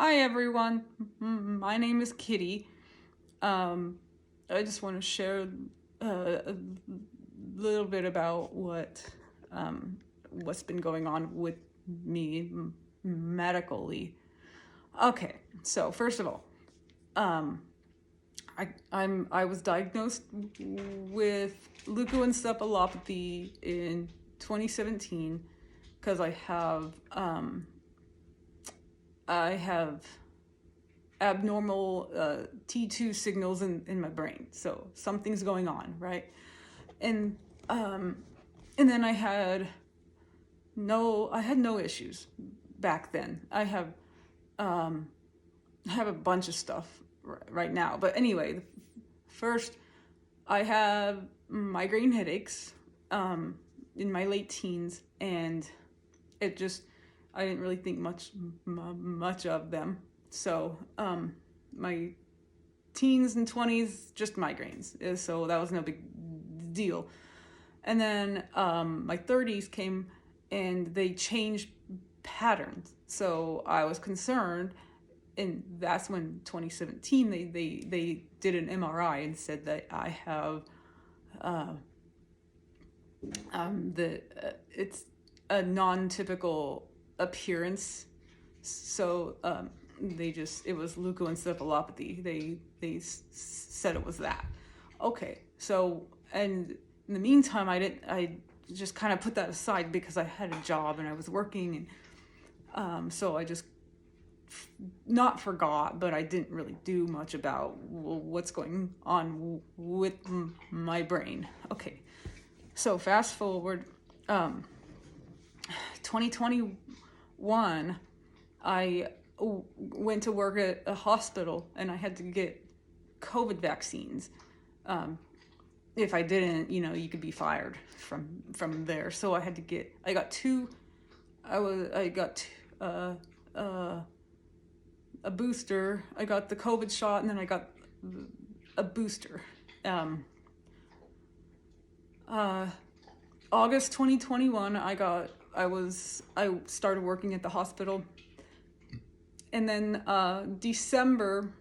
Hi everyone, my name is Kitty. I just want to share a little bit about what's been going on with me medically. Okay, so first of all, um, I was diagnosed with leukoencephalopathy in 2017 because I have abnormal T2 signals in my brain. So something's going on, right? And um, and then I had no issues back then. I have a bunch of stuff right now. But anyway, first I have migraine headaches in my late teens, and it just I didn't really think much of them. So my teens and 20s just migraines, so that was no big deal. And then my 30s came and they changed patterns, so I was concerned, and that's when 2017 they did an MRI and said that I have it's a non-typical appearance. So it was leukoencephalopathy. They said it was that. Okay, so and in the meantime, I just kind of put that aside because I had a job and I was working, and so I just not forgot, but I didn't really do much about what's going on with my brain. Okay, so fast forward, 2021, I went to work at a hospital and I had to get COVID vaccines. If I didn't, you could be fired from there. So I got a booster. I got the COVID shot and then I got a booster. August 2021, I started working at the hospital, and then December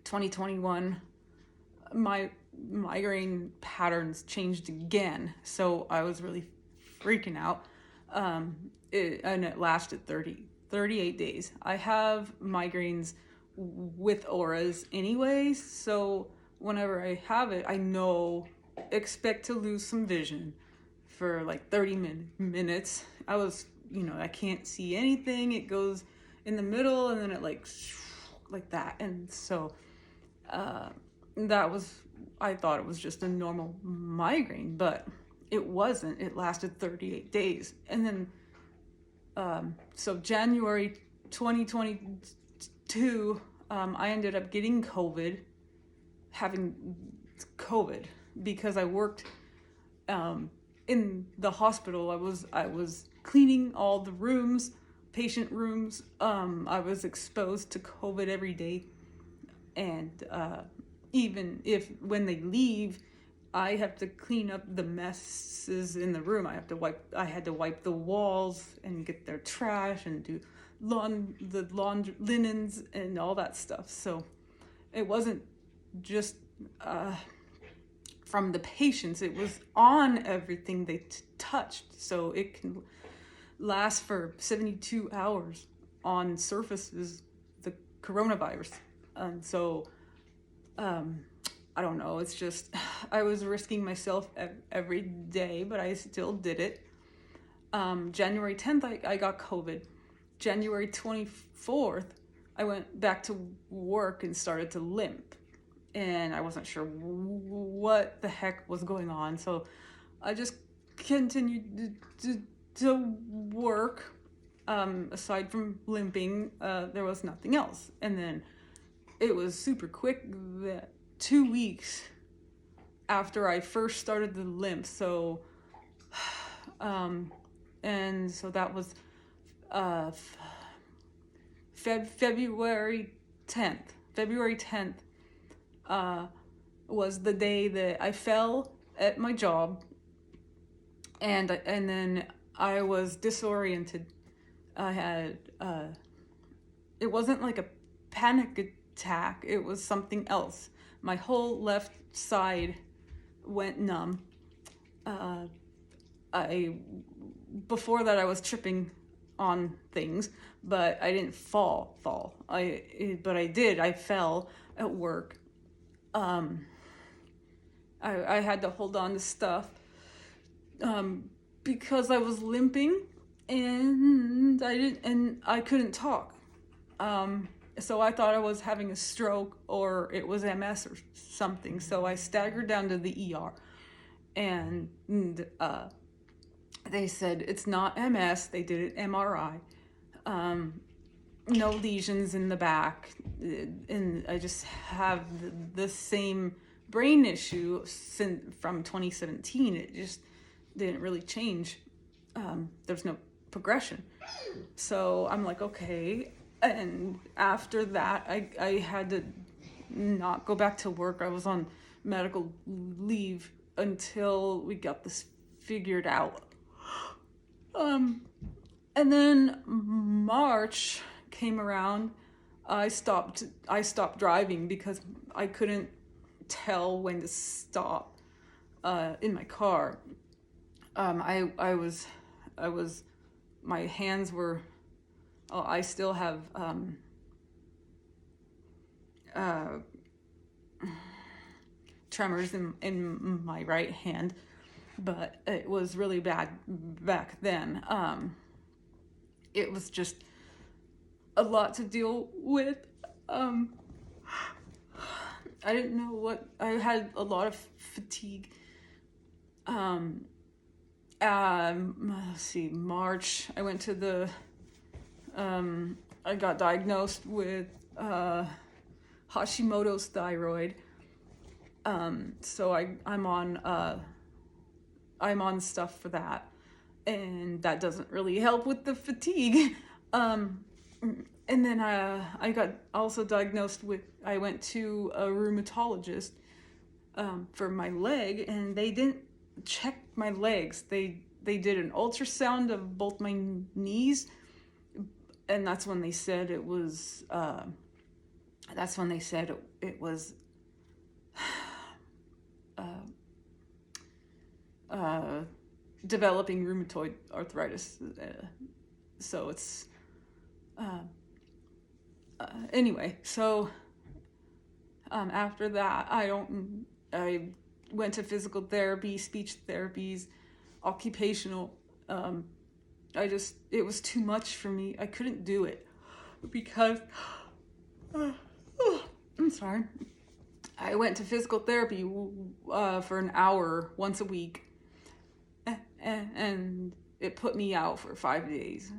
2021, my migraine patterns changed again. So I was really freaking out, and it lasted 38 days. I have migraines with auras anyways, so whenever I have it, expect to lose some vision for like 30 minutes. I can't see anything. It goes in the middle and then it like that. And so I thought it was just a normal migraine, but it wasn't. It lasted 38 days. And then, so January 2022, I ended up having COVID because I worked in the hospital. I was cleaning all the rooms, patient rooms. I was exposed to COVID every day, and even if when they leave, I have to clean up the messes in the room. I had to wipe the walls and get their trash and do the laundry linens and all that stuff. So it wasn't just from the patients, it was on everything they touched. So it can last for 72 hours on surfaces, the coronavirus. And so I don't know, it's just I was risking myself every day, but I still did it. January 10th, I got COVID. January 24th, I went back to work and started to limp. And I wasn't sure what the heck was going on. So I just continued to work. Aside from limping, there was nothing else. And then it was super quick, that 2 weeks after I first started the limp. So, and so that was February 10th. February 10th was the day that I fell at my job, and then I was disoriented. I had it wasn't like a panic attack. It was something else. My whole left side went numb. I before that I was tripping on things, but I didn't fall. But I did. I fell at work. I had to hold on to stuff because I was limping, and I couldn't talk. So I thought I was having a stroke or it was MS or something. So I staggered down to the ER, and they said it's not MS. They did an MRI. No lesions in the back, and I just have the same brain issue from 2017. It just didn't really change. There's no progression. So I'm like, okay. And after that, I had to not go back to work. I was on medical leave until we got this figured out. And then March came around. I stopped driving because I couldn't tell when to stop in my car. I was my hands were, I still have tremors in my right hand, but it was really bad back then. It was just a lot to deal with. I didn't know what, I had a lot of fatigue. Let's see, March, I went to the, I got diagnosed with Hashimoto's thyroid. So I'm on stuff for that, and that doesn't really help with the fatigue. And then I got also diagnosed with, I went to a rheumatologist for my leg, and they didn't check my legs. They did an ultrasound of both my knees, and that's when they said it was developing rheumatoid arthritis. So it's anyway. So after that, I went to physical therapy, speech therapies, occupational. It was too much for me. I couldn't do it because I'm sorry. I went to physical therapy for an hour once a week, and it put me out for 5 days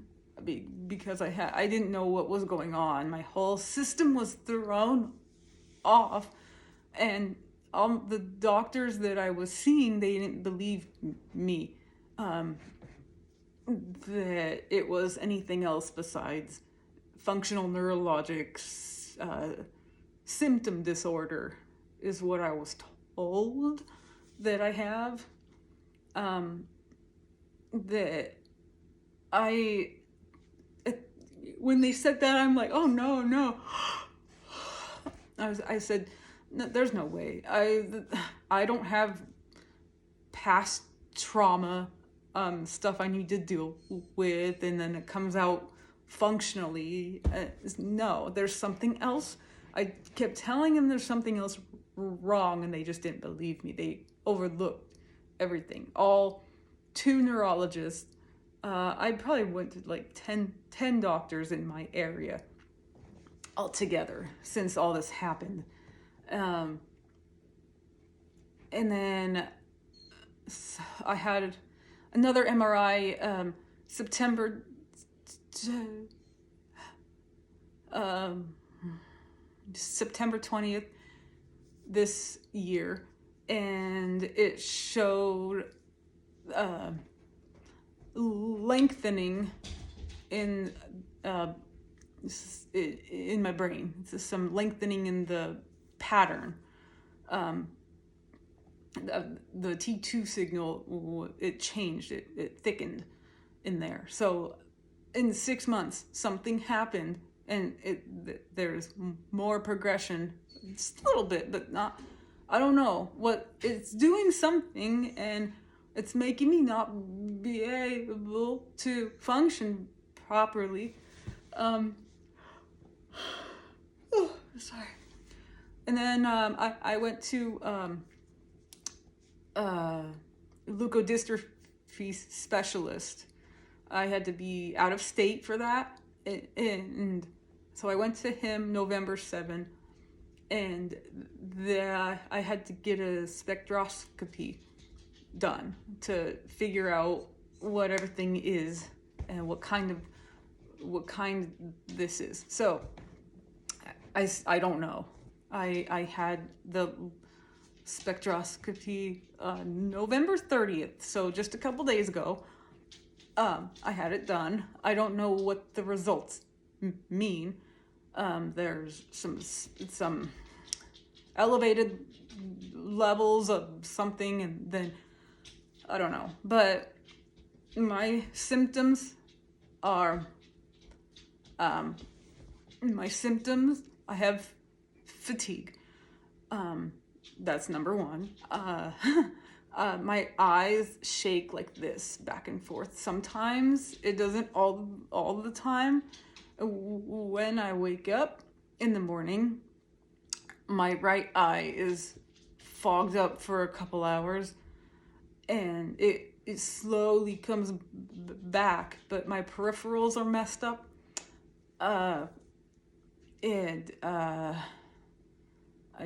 because I didn't know what was going on. My whole system was thrown off, and all the doctors that I was seeing, they didn't believe me that it was anything else besides functional neurologics, symptom disorder is what I was told that I have. When they said that, I'm like, oh no. I said, no, there's no way. I don't have past trauma, stuff I need to deal with, and then it comes out functionally. No, there's something else. I kept telling them there's something else wrong, and they just didn't believe me. They overlooked everything. All 2 neurologists. I probably went to like 10 doctors in my area altogether since all this happened. And then I had another MRI September 20th this year, and it showed lengthening in my brain. It's some lengthening in the pattern. The T2 signal, it changed, it thickened in there. So in 6 months, something happened, and there's more progression, just a little bit, but not. I don't know what it's doing something, and it's making me not be able to function properly. Oh, sorry. And then I went to leukodystrophy specialist. I had to be out of state for that, and so I went to him November 7th, and I had to get a spectroscopy done to figure out what everything is and what kind this is. So I don't know. I had the spectroscopy November 30th, so just a couple days ago. I had it done. I don't know what the results mean. There's some elevated levels of something, and then I don't know. But my symptoms are I have fatigue. That's number one. My eyes shake like this back and forth. Sometimes it doesn't all the time. When I wake up in the morning, my right eye is fogged up for a couple hours, and it slowly comes back, but my peripherals are messed up. And I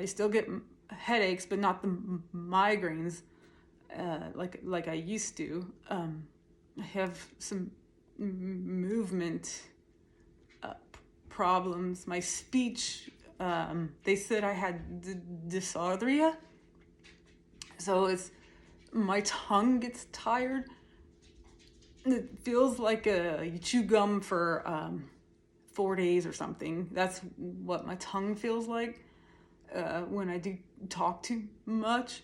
still get headaches, but not the migraines like I used to. I have some movement problems. My speech, they said I had dysarthria, so my tongue gets tired. It feels like you chew gum for 4 days or something. That's what my tongue feels like when I do talk too much.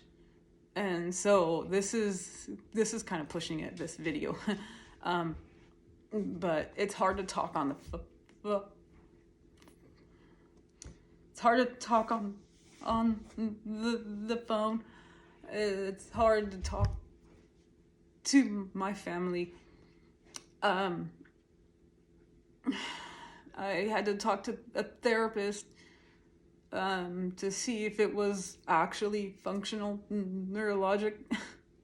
And so this is kind of pushing it, this video. But it's hard to talk on it's hard to talk on the phone. It's hard to talk to my family. I had to talk to a therapist to see if it was actually functional neurologic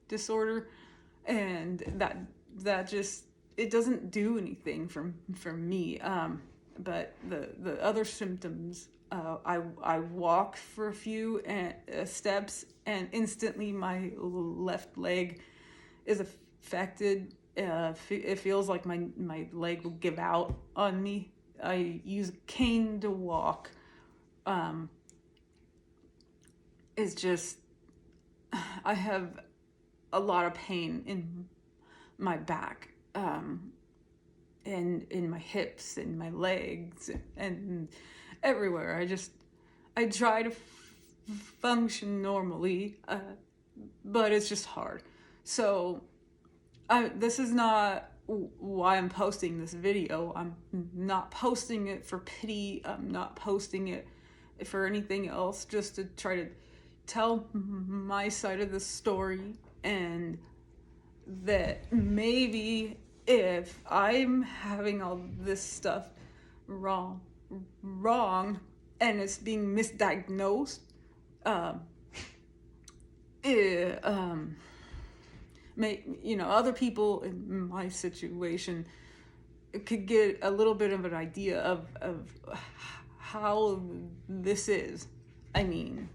disorder, and that just, it doesn't do anything for me. But the other symptoms, I walk for a few steps, and instantly my left leg is affected. It feels like my leg will give out on me. I use a cane to walk. It's just, I have a lot of pain in my back, and in my hips and my legs and everywhere. I try to function normally, but it's just hard. So this is not why I'm posting this video. I'm not posting it for pity. I'm not posting it for anything else, just to try to tell my side of the story, and that maybe if I'm having all this stuff wrong and it's being misdiagnosed, other people in my situation could get a little bit of an idea of how this is. I mean,